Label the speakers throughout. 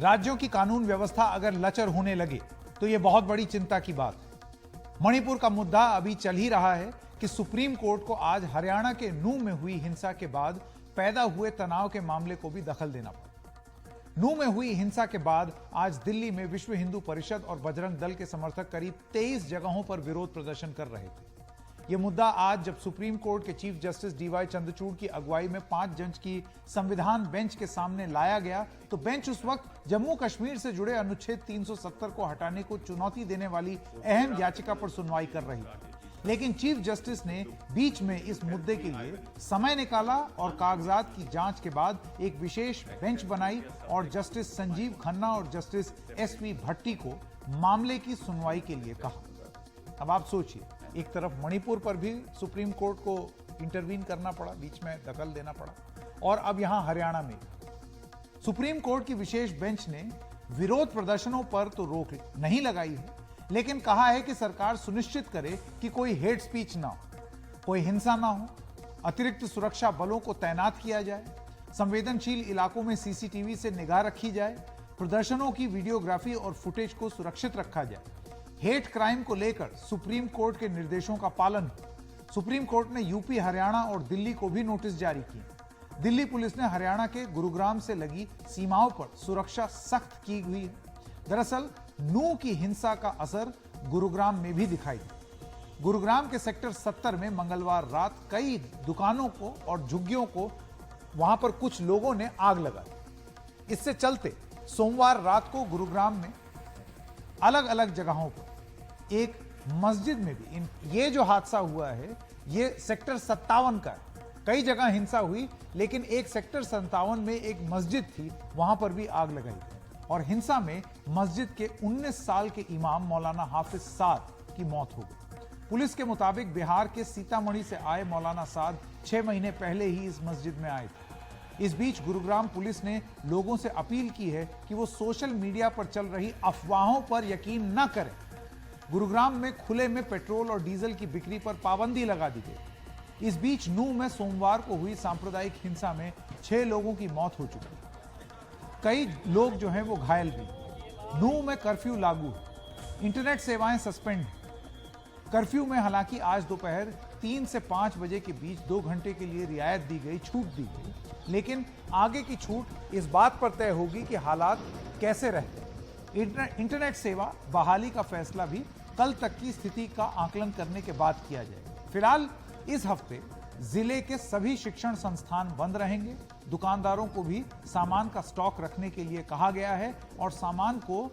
Speaker 1: राज्यों की कानून व्यवस्था अगर लचर होने लगे तो यह बहुत बड़ी चिंता की बात है। मणिपुर का मुद्दा अभी चल ही रहा है कि सुप्रीम कोर्ट को आज हरियाणा के नूह में हुई हिंसा के बाद पैदा हुए तनाव के मामले को भी दखल देना पड़ा। नूह में हुई हिंसा के बाद आज दिल्ली में विश्व हिंदू परिषद और बजरंग दल के समर्थक करीब 23 जगहों पर विरोध प्रदर्शन कर रहे थे। यह मुद्दा आज जब सुप्रीम कोर्ट के चीफ जस्टिस डीवाई चंद्रचूड़ की अगुवाई में 5 जज की संविधान बेंच के सामने लाया गया तो बेंच उस वक्त जम्मू कश्मीर से जुड़े अनुच्छेद 370 को हटाने को चुनौती देने वाली अहम याचिका पर सुनवाई कर रही थी। लेकिन चीफ जस्टिस ने बीच में इस मुद्दे के लिए समय निकाला और कागजात की जांच के बाद एक विशेष बेंच बनाई और जस्टिस संजीव खन्ना और जस्टिस एसपी भट्टी को मामले की सुनवाई के लिए कहा। अब आप सोचिए, एक तरफ मणिपुर पर भी सुप्रीम कोर्ट को इंटरवीन करना पड़ा, बीच में दखल देना पड़ा, और अब यहां हरियाणा में सुप्रीम कोर्ट की विशेष बेंच ने विरोध प्रदर्शनों पर तो रोक नहीं लगाई है, लेकिन कहा है कि सरकार सुनिश्चित करे कि कोई हेट स्पीच ना हो, कोई हिंसा ना हो, अतिरिक्त सुरक्षा बलों को तैनात किया जाए, संवेदनशील इलाकों में सीसीटीवी से निगाह रखी जाए, प्रदर्शनों की वीडियोग्राफी और फुटेज को सुरक्षित रखा जाए, हेट क्राइम को लेकर सुप्रीम कोर्ट के निर्देशों का पालन। सुप्रीम कोर्ट ने यूपी, हरियाणा और दिल्ली को भी नोटिस जारी किए। दिल्ली पुलिस ने हरियाणा के गुरुग्राम से लगी सीमाओं पर सुरक्षा सख्त की हुई है। दरअसल नूह की हिंसा का असर गुरुग्राम में भी दिखाई दिया। गुरुग्राम के सेक्टर 70 में मंगलवार रात कई दुकानों को और झुग्गियों को वहां पर कुछ लोगों ने आग लगा दी। इससे चलते सोमवार रात को गुरुग्राम में अलग अलग जगहों पर एक मस्जिद में भी ये जो हादसा हुआ है ये सेक्टर 57 का है। कई जगह हिंसा हुई, लेकिन एक सेक्टर 57 में एक मस्जिद थी, वहां पर भी आग लगाई गई और हिंसा में मस्जिद के 19 साल के इमाम मौलाना हाफिज साद की मौत हो गई। पुलिस के मुताबिक बिहार के सीतामढ़ी से आए मौलाना साद 6 महीने पहले ही इस मस्जिद में आए थे। इस बीच गुरुग्राम पुलिस ने लोगों से अपील की है कि वो सोशल मीडिया पर चल रही अफवाहों पर यकीन न करें। गुरुग्राम में खुले में पेट्रोल और डीजल की बिक्री पर पाबंदी लगा दी गई। इस बीच नूह में सोमवार को हुई सांप्रदायिक हिंसा में 6 लोगों की मौत हो चुकी है। कई लोग जो हैं वो घायल भी। नूह में कर्फ्यू लागू है, इंटरनेट सेवाएं सस्पेंड हैं। कर्फ्यू में हालांकि आज दोपहर 3 से 5 बजे के बीच 2 घंटे के लिए रियायत दी गई, छूट दी गई, लेकिन आगे की छूट इस बात पर तय होगी कि हालात कैसे रहते। इंटरनेट सेवा बहाली का फैसला भी कल तक की स्थिति का आकलन करने के बाद किया जाएगा। फिलहाल इस हफ्ते जिले के सभी शिक्षण संस्थान बंद रहेंगे। दुकानदारों को भी सामान का स्टॉक रखने के लिए कहा गया है और सामान को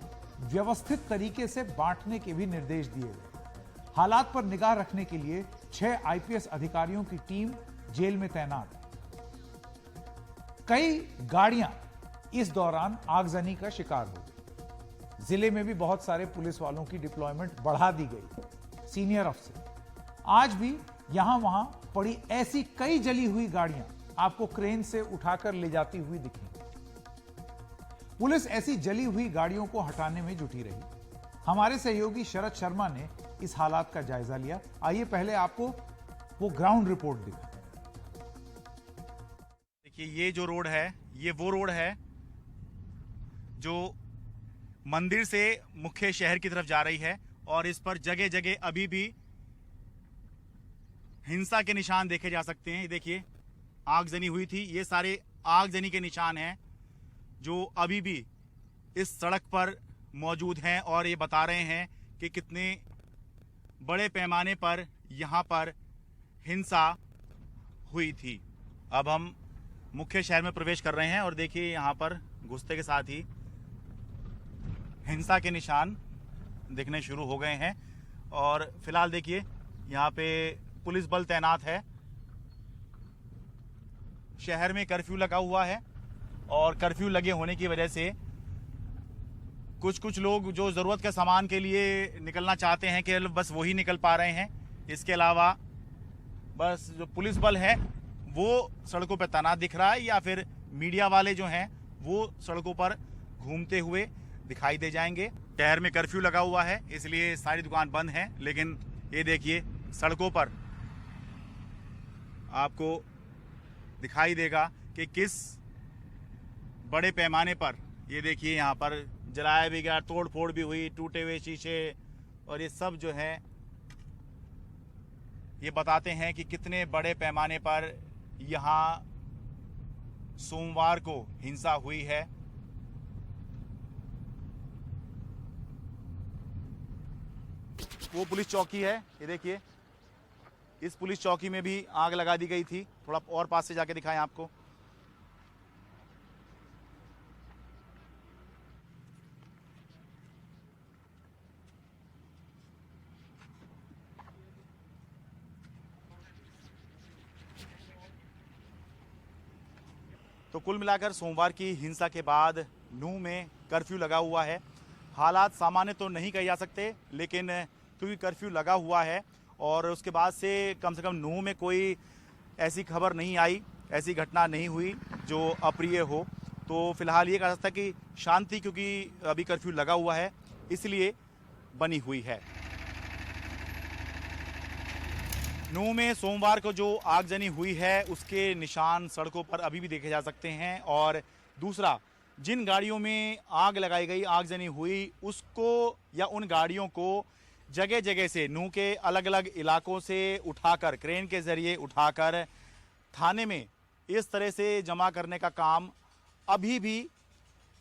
Speaker 1: व्यवस्थित तरीके से बांटने के भी निर्देश दिए गए। हालात पर निगाह रखने के लिए 6 आईपीएस अधिकारियों की टीम जेल में तैनात है। कई गाड़ियां इस दौरान आगजनी का शिकार हो गई। जिले में भी बहुत सारे पुलिस वालों की डिप्लॉयमेंट बढ़ा दी गई, सीनियर अफसर। आज भी यहां वहां पड़ी ऐसी कई जली हुई गाड़ियां आपको क्रेन से उठाकर ले जाती हुई दिखेंगी। पुलिस ऐसी जली हुई गाड़ियों को हटाने में जुटी रही। हमारे सहयोगी शरद शर्मा ने इस हालात का जायजा लिया। आइए पहले आपको वो ग्राउंड रिपोर्ट दिखा।
Speaker 2: देखिए, ये जो रोड है ये वो रोड है जो मंदिर से मुख्य शहर की तरफ जा रही है और इस पर जगह जगह अभी भी हिंसा के निशान देखे जा सकते हैं। देखिए, आगजनी हुई थी, ये सारे आगजनी के निशान हैं जो अभी भी इस सड़क पर मौजूद हैं और ये बता रहे हैं कि कितने बड़े पैमाने पर यहाँ पर हिंसा हुई थी। अब हम मुख्य शहर में प्रवेश कर रहे हैं और देखिए यहाँ पर घुसते के साथ ही हिंसा के निशान दिखने शुरू हो गए हैं और फिलहाल देखिए यहाँ पे पुलिस बल तैनात है। शहर में कर्फ्यू लगा हुआ है और कर्फ्यू लगे होने की वजह से कुछ लोग जो ज़रूरत के सामान के लिए निकलना चाहते हैं कि बस वही निकल पा रहे हैं। इसके अलावा बस जो पुलिस बल है वो सड़कों पर तैनात दिख रहा है या फिर मीडिया वाले जो हैं वो सड़कों पर घूमते हुए दिखाई दे जाएंगे। शहर में कर्फ्यू लगा हुआ है इसलिए सारी दुकान बंद हैं, लेकिन ये देखिए सड़कों पर आपको दिखाई देगा कि किस बड़े पैमाने पर ये देखिए यहाँ पर जलाया भी गया, तोड़ फोड़ भी हुई, टूटे हुए शीशे, और ये सब जो है ये बताते हैं कि कितने बड़े पैमाने पर यहाँ सोमवार को हिंसा हुई है। वो पुलिस चौकी है, ये देखिए, इस पुलिस चौकी में भी आग लगा दी गई थी। थोड़ा और पास से जाके दिखाएं आपको। तो कुल मिलाकर सोमवार की हिंसा के बाद नूंह में कर्फ्यू लगा हुआ है। हालात सामान्य तो नहीं कहे जा सकते, लेकिन क्योंकि कर्फ्यू लगा हुआ है और उसके बाद से कम नूंह में कोई ऐसी खबर नहीं आई, ऐसी घटना नहीं हुई जो अप्रिय हो। तो फिलहाल ये कह सकता है कि शांति, क्योंकि अभी कर्फ्यू लगा हुआ है, इसलिए बनी हुई है। नूंह में सोमवार को जो आगजनी हुई है उसके निशान सड़कों पर अभी भी देखे जा सकते हैं। और दूसरा, जिन गाड़ियों में आग लगाई गई, आगजनी हुई, उसको या उन गाड़ियों को जगह जगह से नूंह के अलग अलग इलाकों से उठाकर, क्रेन के जरिए उठाकर थाने में इस तरह से जमा करने का काम अभी भी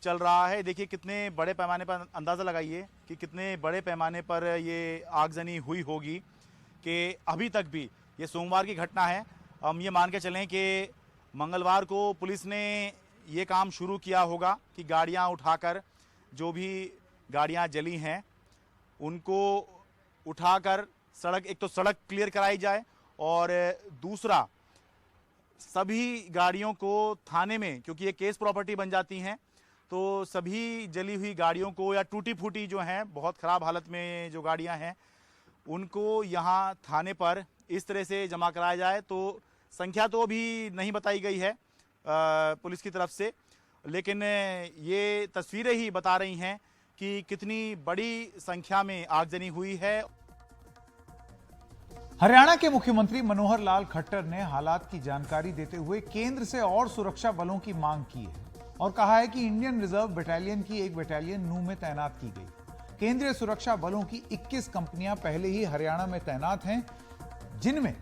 Speaker 2: चल रहा है। देखिए कितने बड़े पैमाने पर, अंदाज़ा लगाइए कि कितने बड़े पैमाने पर ये आगजनी हुई होगी कि अभी तक भी, ये सोमवार की घटना है, हम ये मान के चलें कि मंगलवार को पुलिस ने ये काम शुरू किया होगा कि गाड़ियां उठाकर, जो भी गाड़ियां जली हैं उनको उठाकर सड़क, एक तो सड़क क्लियर कराई जाए और दूसरा सभी गाड़ियों को थाने में, क्योंकि ये केस प्रॉपर्टी बन जाती हैं, तो सभी जली हुई गाड़ियों को या टूटी फूटी जो हैं, बहुत ख़राब हालत में जो गाड़ियां हैं, उनको यहाँ थाने पर इस तरह से जमा कराया जाए। तो संख्या तो अभी नहीं बताई गई है पुलिस की तरफ से, लेकिन ये तस्वीरें ही बता रही हैं कि कितनी बड़ी संख्या में आगजनी हुई है।
Speaker 1: हरियाणा के मुख्यमंत्री मनोहर लाल खट्टर ने हालात की जानकारी देते हुए केंद्र से और सुरक्षा बलों की मांग की है और कहा है कि इंडियन रिजर्व बटालियन की एक बटालियन नूंह में तैनात की गई। केंद्रीय सुरक्षा बलों की 21 कंपनियां पहले ही हरियाणा में तैनात हैं, जिनमें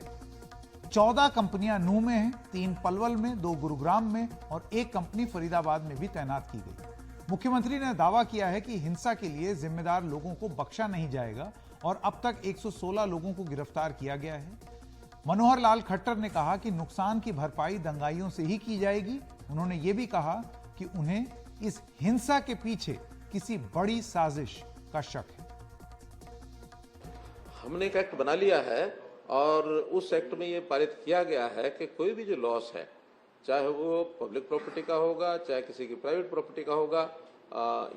Speaker 1: 14 कंपनियां नूंह में हैं, 3 पलवल में, 2 गुरुग्राम में और 1 कंपनी फरीदाबाद में भी तैनात की गई। मुख्यमंत्री ने दावा किया है कि हिंसा के लिए जिम्मेदार लोगों को बख्शा नहीं जाएगा और अब तक 116 लोगों को गिरफ्तार किया गया है। मनोहर लाल खट्टर ने कहा कि नुकसान की भरपाई दंगाइयों से ही की जाएगी। उन्होंने ये भी कहा कि उन्हें इस हिंसा के पीछे किसी बड़ी साजिश का शक है।
Speaker 3: हमने एक एक्ट बना लिया है और उस एक्ट में ये पारित किया गया है कि कोई भी जो लॉस है, चाहे वो पब्लिक प्रॉपर्टी का होगा, चाहे किसी की प्राइवेट प्रॉपर्टी का होगा,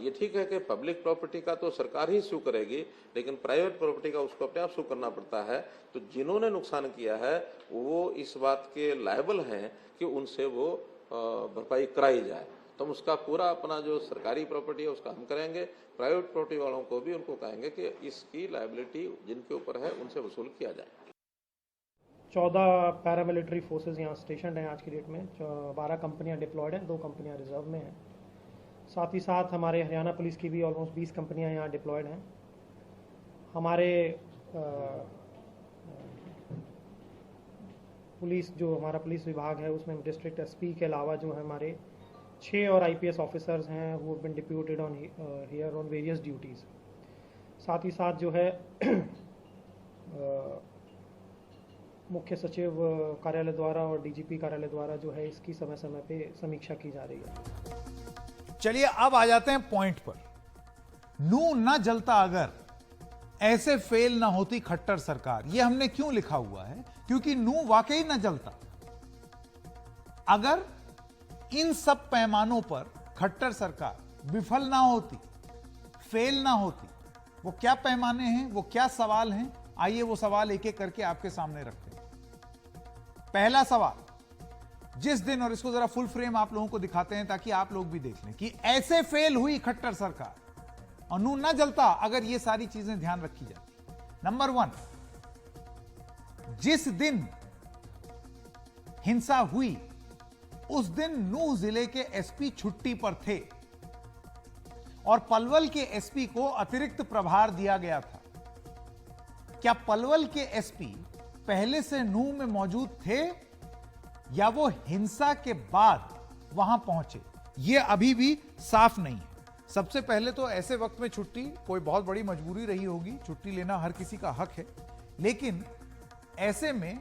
Speaker 3: ये ठीक है कि पब्लिक प्रॉपर्टी का तो सरकार ही सू करेगी, लेकिन प्राइवेट प्रॉपर्टी का उसको अपने आप सू करना पड़ता है। तो जिन्होंने नुकसान किया है वो इस बात के लायबल हैं कि उनसे वो भरपाई कराई जाए। तो हम उसका पूरा अपना जो सरकारी प्रॉपर्टी है उसका हम करेंगे, प्राइवेट प्रॉपर्टी वालों को भी उनको कहेंगे कि इसकी लायबिलिटी जिनके ऊपर है उनसे वसूल किया जाए।
Speaker 4: 14 पैरामिलिट्री फोर्सेस यहाँ स्टेशन हैं आज की डेट में। 12 कंपनियाँ डिप्लॉयड हैं, 2 कंपनियाँ रिजर्व में हैं। साथ ही साथ हमारे हरियाणा पुलिस की भी ऑलमोस्ट 20 कंपनियाँ यहाँ डिप्लॉयड हैं। हमारे पुलिस, जो हमारा पुलिस विभाग है, उसमें डिस्ट्रिक्ट एसपी के अलावा जो है हमारे 6 और आईपीएस ऑफिसर्स हैं who have been deputed on here on various duties. साथ ही साथ जो है मुख्य सचिव कार्यालय द्वारा और डीजीपी कार्यालय द्वारा जो है इसकी समय समय पे समीक्षा की जा रही है।
Speaker 1: चलिए अब आ जाते हैं पॉइंट पर। नूंह न जलता अगर, ऐसे फेल ना होती खट्टर सरकार। यह हमने क्यों लिखा हुआ है? क्योंकि नूंह वाकई न जलता अगर इन सब पैमानों पर खट्टर सरकार विफल ना होती, फेल ना होती। वो क्या पैमाने हैं, वो क्या सवाल हैं, आइए वो सवाल एक एक करके आपके सामने रखते हैं। पहला सवाल, जिस दिन, और इसको जरा फुल फ्रेम आप लोगों को दिखाते हैं ताकि आप लोग भी देख लें कि ऐसे फेल हुई खट्टर सरकार और नूंह ना जलता अगर ये सारी चीजें ध्यान रखी जाती। नंबर 1, जिस दिन हिंसा हुई उस दिन नूंह जिले के एसपी छुट्टी पर थे। और पलवल के एसपी को अतिरिक्त प्रभार दिया गया था। क्या पलवल के एसपी पहले से नूंह में मौजूद थे या वो हिंसा के बाद वहां पहुंचे, ये अभी भी साफ नहीं है। सबसे पहले तो ऐसे वक्त में छुट्टी कोई बहुत बड़ी मजबूरी रही होगी, छुट्टी लेना हर किसी का हक है, लेकिन ऐसे में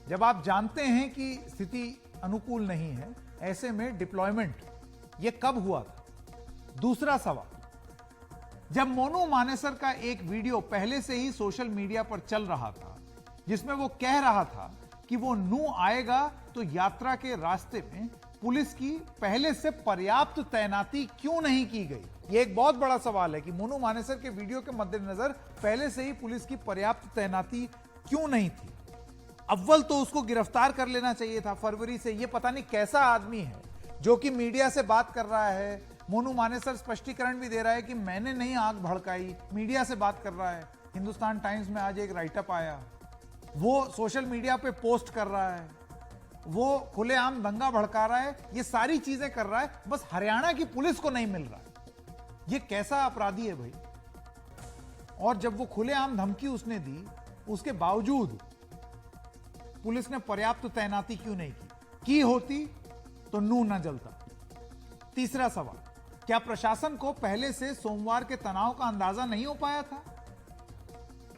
Speaker 1: जब आप जानते हैं कि स्थिति अनुकूल नहीं है, ऐसे में डिप्लॉयमेंट ये कब हुआ था? दूसरा सवाल, जब मोनू मानेसर का एक वीडियो पहले से ही सोशल मीडिया पर चल रहा था जिसमें वो कह रहा था कि वो नूंह आएगा तो यात्रा के रास्ते में पुलिस की पहले से पर्याप्त तैनाती क्यों नहीं की गई? यह एक बहुत बड़ा सवाल है कि मोनू मानेसर के वीडियो के मद्देनजर पहले से ही पुलिस की पर्याप्त तैनाती क्यों नहीं थी? अव्वल तो उसको गिरफ्तार कर लेना चाहिए था फरवरी से। यह पता नहीं कैसा आदमी है जो कि मीडिया से बात कर रहा है। मोनू मानेसर स्पष्टीकरण भी दे रहा है कि मैंने नहीं आग भड़काई, मीडिया से बात कर रहा है। हिंदुस्तान टाइम्स में आज एक राइटअप आया, वो सोशल मीडिया पे पोस्ट कर रहा है, वो खुलेआम दंगा भड़का रहा है, ये सारी चीजें कर रहा है, बस हरियाणा की पुलिस को नहीं मिल रहा है। ये कैसा अपराधी है भाई? और जब वो खुलेआम धमकी उसने दी, उसके बावजूद पुलिस ने पर्याप्त तैनाती क्यों नहीं की होती तो नूंह न जलता। तीसरा सवाल, क्या प्रशासन को पहले से सोमवार के तनाव का अंदाजा नहीं हो पाया था?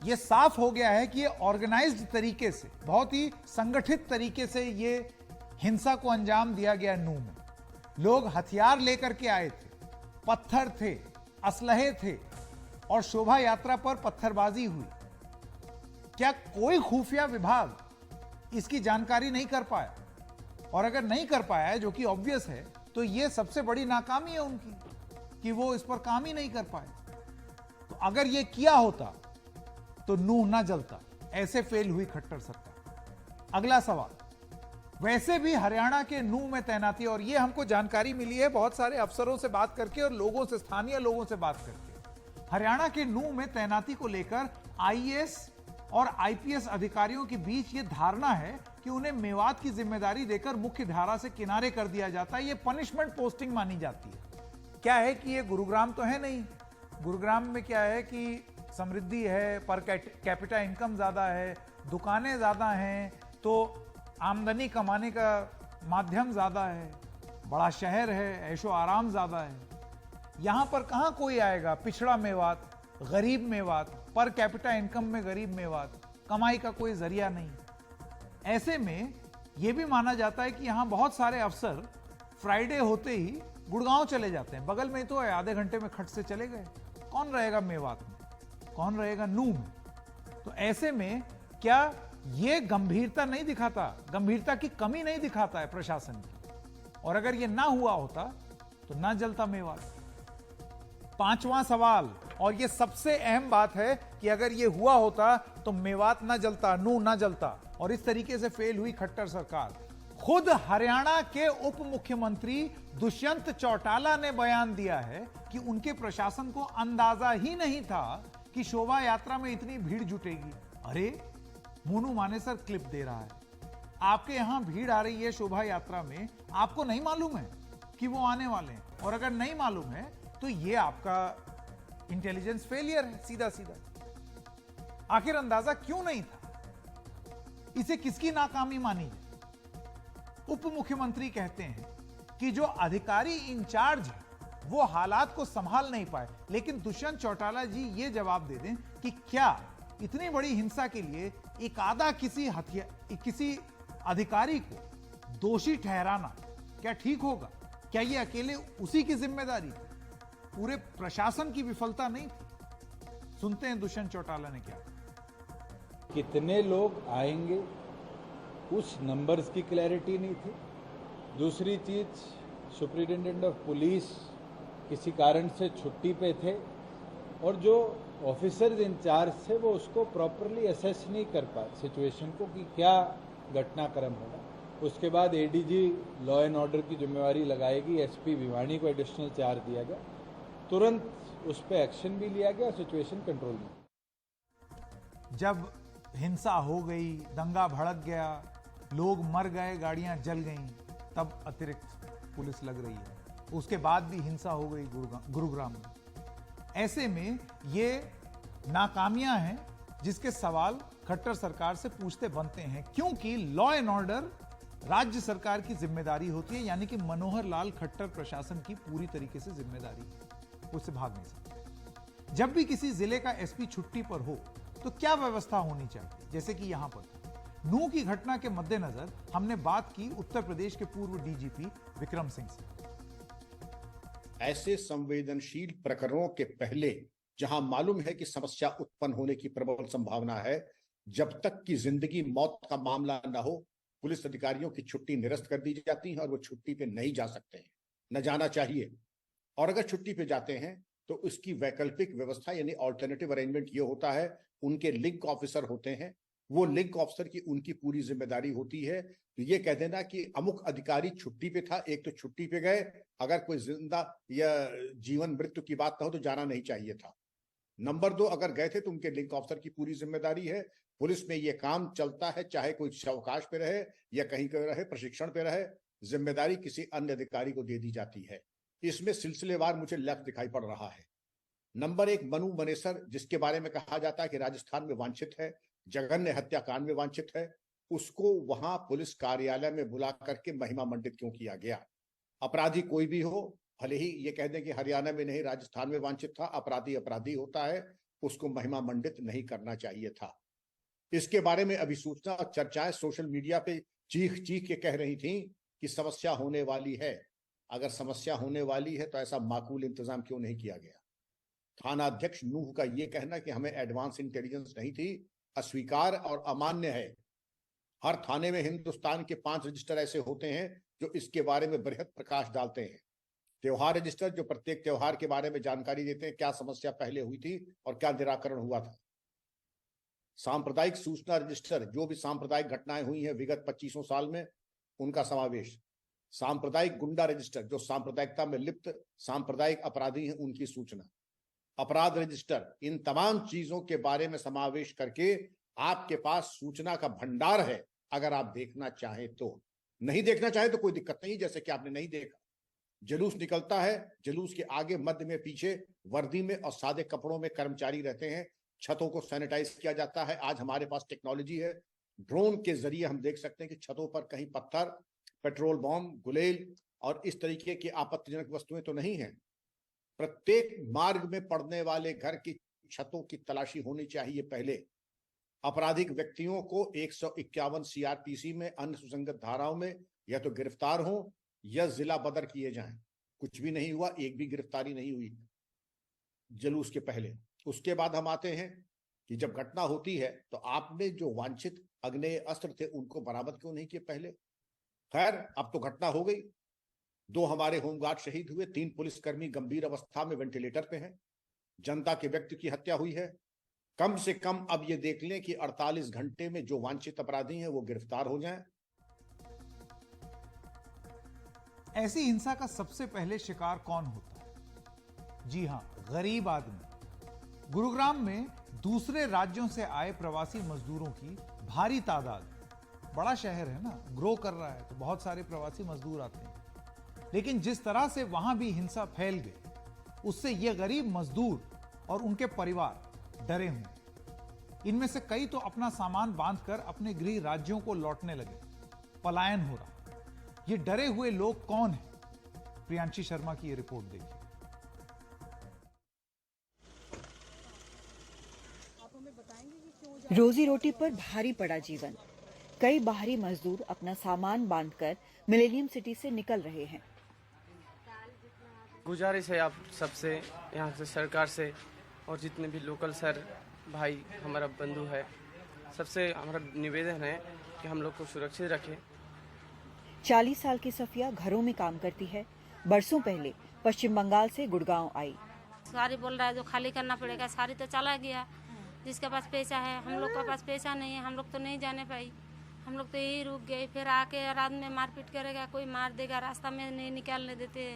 Speaker 1: यह साफ हो गया है कि यह ऑर्गेनाइज्ड तरीके से, बहुत ही संगठित तरीके से यह हिंसा को अंजाम दिया गया। नूंह में लोग हथियार लेकर के आए थे, पत्थर थे, असलहे थे और शोभा यात्रा पर पत्थरबाजी हुई। क्या कोई खुफिया विभाग इसकी जानकारी नहीं कर पाया? और अगर नहीं कर पाया है, जो कि ऑब्वियस है, तो यह सबसे बड़ी नाकामी है उनकी कि वो इस पर काम ही नहीं कर पाए। तो अगर यह किया होता तो नूंह ना जलता। ऐसे फेल हुई खट्टर सरकार। अगला सवाल, वैसे भी हरियाणा के नूंह में तैनाती, और यह हमको जानकारी मिली है बहुत सारे अफसरों से बात करके और लोगों से, स्थानीय लोगों से बात करके, हरियाणा के नूंह में तैनाती को लेकर आईएएस और आईपीएस अधिकारियों के बीच यह धारणा है कि उन्हें मेवात की जिम्मेदारी देकर मुख्य धारा से किनारे कर दिया जाता है। यह पनिशमेंट पोस्टिंग मानी जाती है। क्या है कि यह गुरुग्राम तो है नहीं, गुरुग्राम में क्या है कि समृद्धि है, पर कैपिटा इनकम ज्यादा है, दुकानें ज्यादा हैं, तो आमदनी कमाने का माध्यम ज्यादा है, बड़ा शहर है, ऐशो आराम ज्यादा है। यहां पर कहां कोई आएगा? पिछड़ा मेवात, गरीब मेवात, पर कैपिटा इनकम में गरीब मेवात, कमाई का कोई जरिया नहीं। ऐसे में यह भी माना जाता है कि यहां बहुत सारे अफसर फ्राइडे होते ही गुड़गांव चले जाते हैं, बगल में तो है, आधे घंटे में खट से चले गए। कौन रहेगा मेवात में? कौन रहेगा नूंह में? तो ऐसे में क्या यह गंभीरता नहीं दिखाता, गंभीरता की कमी नहीं दिखाता है प्रशासन की? और अगर यह ना हुआ होता तो ना जलता मेवात। पांचवां सवाल, और यह सबसे अहम बात है कि अगर यह हुआ होता तो मेवात ना जलता, नूंह ना जलता। और इस तरीके से फेल हुई खट्टर सरकार। खुद हरियाणा के उप मुख्यमंत्री दुष्यंत चौटाला ने बयान दिया है कि उनके प्रशासन को अंदाजा ही नहीं था कि शोभा यात्रा में इतनी भीड़ जुटेगी। अरे, मोनू मानेसर क्लिप दे रहा है, आपके यहां भीड़ आ रही है शोभा यात्रा में, आपको नहीं मालूम है कि वो आने वाले हैं? और अगर नहीं मालूम है तो ये आपका इंटेलिजेंस फेलियर है, सीधा सीधा। आखिर अंदाजा क्यों नहीं था? इसे किसकी नाकामी मानी जाए? उप मुख्यमंत्री कहते हैं कि जो अधिकारी इंचार्ज है वो हालात को संभाल नहीं पाए, लेकिन दुष्यंत चौटाला जी ये जवाब दे दें कि क्या इतनी बड़ी हिंसा के लिए एक आधा किसी अधिकारी को दोषी ठहराना क्या ठीक होगा? क्या ये अकेले उसी की जिम्मेदारी थी? पूरे प्रशासन की विफलता नहीं थी? सुनते हैं दुष्यंत चौटाला ने क्या कहा।
Speaker 5: कितने लोग आएंगे उस नंबर्स की क्लैरिटी नहीं थी। दूसरी चीज, सुप्रिंटेंडेंट ऑफ पुलिस किसी कारण से छुट्टी पे थे और जो ऑफिसर्स इंचार्ज थे वो उसको प्रॉपरली असेस नहीं कर पाए सिचुएशन को कि क्या घटनाक्रम होगा। उसके बाद एडीजी लॉ एंड ऑर्डर की जिम्मेवारी लगाएगी, एसपी भिवानी को एडिशनल चार्ज दिया गया, तुरंत उस पर एक्शन भी लिया गया, सिचुएशन कंट्रोल में।
Speaker 1: जब हिंसा हो गई, दंगा भड़क गया, लोग मर गए, गाड़ियां जल गईं, तब अतिरिक्त पुलिस लग रही है। उसके बाद भी हिंसा हो गई गुरुग्राम में। ऐसे में ये नाकामियां हैं जिसके सवाल खट्टर सरकार से पूछते बनते हैं, क्योंकि लॉ एंड ऑर्डर राज्य सरकार की जिम्मेदारी होती है, यानी कि मनोहर लाल खट्टर प्रशासन की पूरी तरीके से जिम्मेदारी है, उससे भाग नहीं सकते। जब भी किसी जिले का एसपी छुट्टी पर हो तो क्या व्यवस्था होनी चाहिए, जैसे कि यहां पर नूह की घटना के मद्देनजर हमने बात की उत्तर प्रदेश के पूर्व डीजीपी विक्रम सिंह से।
Speaker 6: ऐसे संवेदनशील प्रकरणों के पहले जहां मालूम है कि समस्या उत्पन्न होने की प्रबल संभावना है, जब तक कि जिंदगी मौत का मामला न हो, पुलिस अधिकारियों की छुट्टी निरस्त कर दी जाती है और वो छुट्टी पे नहीं जा सकते हैं, न जाना चाहिए। और अगर छुट्टी पे जाते हैं तो उसकी वैकल्पिक व्यवस्था यानी ऑल्टरनेटिव अरेंजमेंट ये होता है, उनके लिंक ऑफिसर होते हैं, वो लिंक ऑफिसर की उनकी पूरी जिम्मेदारी होती है। तो ये कह देना कि अमुक अधिकारी छुट्टी पे था, एक तो छुट्टी पे गए, अगर कोई जिंदा या जीवन मृत्यु की बात ना हो तो जाना नहीं चाहिए था। नंबर 2, अगर गए थे तो उनके लिंक ऑफिसर की पूरी जिम्मेदारी है। पुलिस में ये काम चलता है, चाहे कोई अवकाश पे रहे या कहीं पे रहे, प्रशिक्षण पे रहे, जिम्मेदारी किसी अन्य अधिकारी को दे दी जाती है। इसमें सिलसिलेवार मुझे लक्ष्य दिखाई पड़ रहा है। नंबर 1, मनु मनेसर, जिसके बारे में कहा जाता है कि राजस्थान में वांछित है, जघन्य हत्याकांड में वांछित है, उसको वहां पुलिस कार्यालय में बुला करके महिमा मंडित क्यों किया गया? अपराधी कोई भी हो, भले ही ये कह दें कि हरियाणा में नहीं राजस्थान में वांछित था, अपराधी अपराधी होता है, उसको महिमा मंडित नहीं करना चाहिए था। इसके बारे में अभी सूचना और चर्चाएं सोशल मीडिया पे चीख चीख के कह रही थी कि समस्या होने वाली है। अगर समस्या होने वाली है तो ऐसा माकूल इंतजाम क्यों नहीं किया गया? थाना अध्यक्ष नूह का यह कहना कि हमें एडवांस इंटेलिजेंस नहीं थी, अस्वीकार और अमान्य है। हर थाने में हिंदुस्तान के 5 रजिस्टर ऐसे होते हैं जो इसके बारे में बृहद प्रकाश डालते हैं। त्योहार रजिस्टर जो प्रत्येक त्योहार के बारे में जानकारी देते हैं, क्या समस्या पहले हुई थी और क्या निराकरण हुआ था। सांप्रदायिक सूचना रजिस्टर, जो भी सांप्रदायिक घटनाएं हुई हैं विगत 25 साल में, उनका समावेश। सांप्रदायिक गुंडा रजिस्टर, जो सांप्रदायिकता में लिप्त सांप्रदायिक अपराधी हैं, उनकी सूचना। अपराध रजिस्टर, इन तमाम चीजों के बारे में समावेश करके आपके पास सूचना का भंडार है। अगर आप देखना चाहें तो, नहीं देखना चाहे तो कोई दिक्कत नहीं, जैसे कि आपने नहीं देखा। जुलूस निकलता है, जुलूस के आगे मध्य में पीछे वर्दी में और सादे कपड़ों में कर्मचारी रहते हैं, छतों को सैनिटाइज किया जाता है। आज हमारे पास टेक्नोलॉजी है, ड्रोन के जरिए हम देख सकते हैं कि छतों पर कहीं पत्थर, पेट्रोल बॉम्ब, गुलेल और इस तरीके की आपत्तिजनक वस्तुएं तो नहीं है। प्रत्येक मार्ग में पड़ने वाले घर की छतों की तलाशी होनी चाहिए पहले। आपराधिक व्यक्तियों को 151 सीआरपीसी में अन्य सुसंगत धाराओं में या तो गिरफ्तार हो या जिला बदर किए जाएं। कुछ भी नहीं हुआ, एक भी गिरफ्तारी नहीं हुई जुलूस के पहले। उसके बाद हम आते हैं कि जब घटना होती है तो आपने जो वांछित अग्नेय अस्त्र थे उनको बरामद क्यों नहीं किए पहले? खैर, अब तो घटना हो गई। 2 हमारे होमगार्ड शहीद हुए, 3 पुलिसकर्मी गंभीर अवस्था में वेंटिलेटर पे हैं। जनता के व्यक्ति की हत्या हुई है। कम से कम अब ये देख लें कि 48 घंटे में जो वांछित अपराधी हैं वो गिरफ्तार हो जाएं।
Speaker 1: ऐसी हिंसा का सबसे पहले शिकार कौन होता है? जी हां, गरीब आदमी। गुरुग्राम में दूसरे राज्यों से आए प्रवासी मजदूरों की भारी तादाद, बड़ा शहर है ना, ग्रो कर रहा है तो बहुत सारे प्रवासी मजदूर आते हैं, लेकिन जिस तरह से वहां भी हिंसा फैल गई, उससे ये गरीब मजदूर और उनके परिवार डरे हुए। इनमें से कई तो अपना सामान बांधकर अपने गृह राज्यों को लौटने लगे, पलायन हो रहा। ये डरे हुए लोग कौन हैं? प्रियांशी शर्मा की ये रिपोर्ट देखिए।
Speaker 7: रोजी रोटी पर भारी पड़ा जीवन। कई बाहरी मजदूर अपना सामान बांधकर मिलेनियम सिटी से निकल रहे हैं।
Speaker 8: गुजारिश है आप सबसे, यहाँ से सरकार से और जितने भी लोकल सर भाई हमारा बंधु है, सबसे हमारा निवेदन है कि हम लोग को सुरक्षित रखें।
Speaker 7: 40 साल की सफिया घरों में काम करती है। बरसों पहले पश्चिम बंगाल से गुड़गांव आई।
Speaker 9: सारी बोल रहा है जो खाली करना पड़ेगा, सारी तो चला गया। जिसके पास पैसा है, हम लोग के पास पैसा नहीं है, हम लोग तो नहीं जाने पाई। हम लोग तो यही रुक गए। फिर आके रात में मारपीट करेगा, कोई मार देगा, रास्ता में नहीं निकालने देते।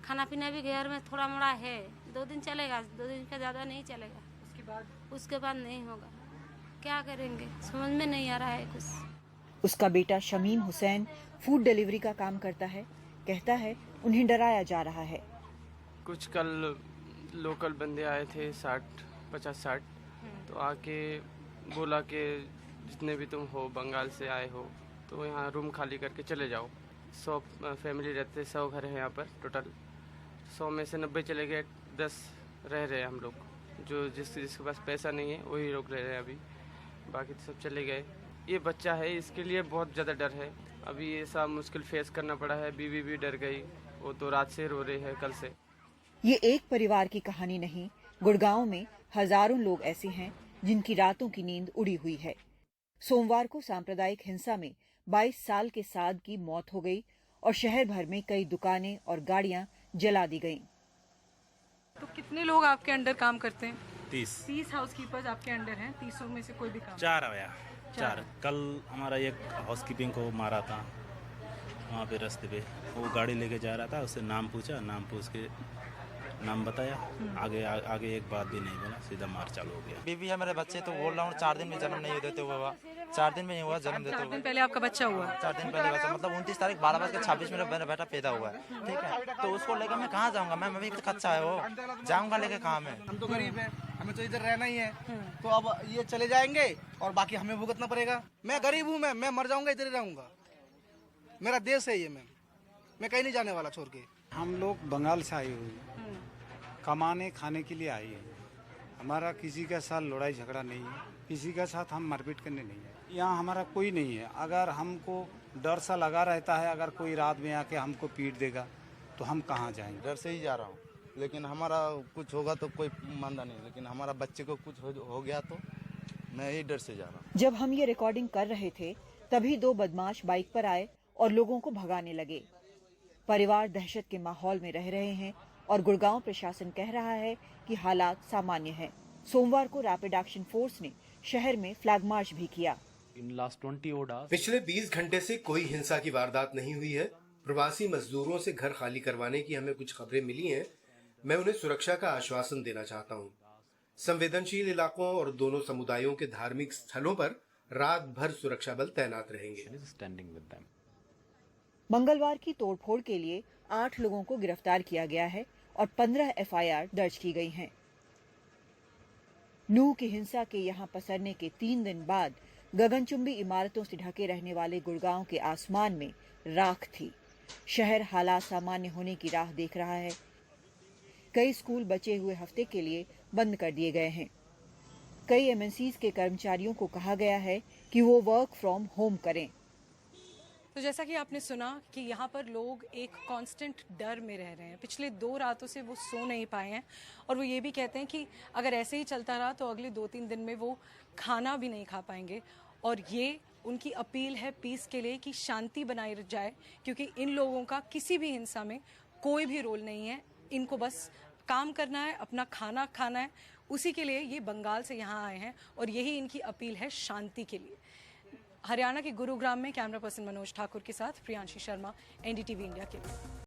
Speaker 9: खाना पीना भी घर में थोड़ा मोड़ा है, 2 दिन चलेगा, 2 दिन का ज़्यादा नहीं चलेगा। उसके बाद नहीं होगा। क्या करेंगे समझ में नहीं आ रहा है कुछ।
Speaker 7: उसका बेटा शमीम हुसैन फूड डिलीवरी का काम करता है। कहता है उन्हें डराया जा रहा है।
Speaker 8: कुछ कल लोकल बंदे आए थे 50-60, तो आके बोला कि जितने भी तुम हो बंगाल से आए हो तो यहाँ रूम खाली करके चले जाओ। 100 फैमिली रहते, 100 घर हैं यहाँ पर टोटल। 100 में से 90 चले गए, 10 रह रहे हैं हम लोग। जो जिसके पास पैसा नहीं है वही लोग रह रहे हैं अभी, बाकी तो सब चले गए। ये बच्चा है, इसके लिए बहुत ज़्यादा डर है। अभी ये सब मुश्किल फेस करना पड़ा है। बीवी भी डर गई, वो तो रात से रो रही है कल से।
Speaker 7: ये एक परिवार की कहानी नहीं, गुड़गांव में हजारों लोग ऐसे हैं जिनकी रातों की नींद उड़ी हुई है। सोमवार को सांप्रदायिक हिंसा में 22 साल के साद की मौत हो गई और शहर भर में कई दुकानें और गाड़ियां जला दी गईं।
Speaker 10: तो कितने लोग आपके अंडर काम करते हैं?
Speaker 11: 30
Speaker 10: हाउसकीपर्स आपके अंडर हैं। 30 में से कोई भी काम?
Speaker 11: 4 कल हमारा एक हाउसकीपिंग को मारा था वहाँ पे रास्ते पे। वो गाड़ी लेके जा रहा था, उससे नाम पूछा, नाम पूछ के नाम बताया, आगे एक बात भी नहीं बोला, सीधा मार चालू हो गया।
Speaker 12: बीवी है मेरे बच्चे, तो बोल रहा हूँ 4 दिन में जन्म नहीं देते हुआ, 4 दिन में नहीं हुआ जन्म देते हुए।
Speaker 10: 4 दिन पहले आपका बच्चा हुआ?
Speaker 12: 4 दिन पहले बच्चा, मतलब 29 तारीख 12:26 मेरा बेटा पैदा हुआ है, ठीक है। तो उसको लेकर मैं कहाँ जाऊँगा? मैं अभी कच्चा है, वो जाऊँगा लेके कहाँ मैं?
Speaker 13: हम तो गरीब है, हमें तो इधर रहना ही है, तो अब ये चले जाएंगे और बाकी हमें भुगतना पड़ेगा। मैं गरीब हूँ, मैं मर जाऊँगा, इधर ही रहूँगा। मेरा देश है ये, मैं कहीं नहीं जाने वाला छोड़ के।
Speaker 14: हम लोग बंगाल से आए हुए कमाने खाने के लिए आए हैं। हमारा किसी के साथ लड़ाई झगड़ा नहीं है, किसी के साथ हम मारपीट करने नहीं है। यहाँ हमारा कोई नहीं है। अगर हमको डर सा लगा रहता है, अगर कोई रात में आके हमको पीट देगा तो हम कहाँ जाएंगे?
Speaker 15: डर से ही जा रहा हूँ, लेकिन हमारा कुछ होगा तो कोई मानता नहीं, लेकिन हमारा बच्चे को कुछ हो गया तो मैं यही डर से जा रहा हूँ।
Speaker 7: जब हम ये रिकॉर्डिंग कर रहे थे तभी 2 बदमाश बाइक पर आए और लोगों को भगाने लगे। परिवार दहशत के माहौल में रह रहे हैं और गुड़गांव प्रशासन कह रहा है कि हालात सामान्य हैं। सोमवार को रैपिड एक्शन फोर्स ने शहर में फ्लैग मार्च भी किया।
Speaker 16: पिछले 20 घंटे से कोई हिंसा की वारदात नहीं हुई है। प्रवासी मजदूरों से घर खाली करवाने की हमें कुछ खबरें मिली हैं। मैं उन्हें सुरक्षा का आश्वासन देना चाहता हूं। संवेदनशील इलाकों और दोनों समुदायों के धार्मिक स्थलों पर रात भर सुरक्षा बल तैनात रहेंगे।
Speaker 7: मंगलवार की तोड़फोड़ के लिए 8 लोगों को गिरफ्तार किया गया है और 15 एफआईआर दर्ज की गई हैं। नूह की हिंसा के यहां पसरने के 3 दिन बाद गगनचुंबी इमारतों से ढके रहने वाले गुड़गांव के आसमान में राख थी। शहर हालात सामान्य होने की राह देख रहा है। कई स्कूल बचे हुए हफ्ते के लिए बंद कर दिए गए हैं। कई एमएनसीज के कर्मचारियों को कहा गया है कि वो वर्क फ्रॉम होम करें।
Speaker 10: तो जैसा कि आपने सुना कि यहाँ पर लोग एक कांस्टेंट डर में रह रहे हैं। पिछले 2 रातों से वो सो नहीं पाए हैं और वो ये भी कहते हैं कि अगर ऐसे ही चलता रहा तो अगले 2-3 दिन में वो खाना भी नहीं खा पाएंगे। और ये उनकी अपील है पीस के लिए कि शांति बनाई जाए, क्योंकि इन लोगों का किसी भी हिंसा में कोई भी रोल नहीं है। इनको बस काम करना है, अपना खाना खाना है, उसी के लिए ये बंगाल से यहाँ आए हैं और यही इनकी अपील है शांति के लिए। हरियाणा के गुरुग्राम में कैमरा पर्सन मनोज ठाकुर के साथ प्रियांशी शर्मा, एनडीटीवी इंडिया के लिए।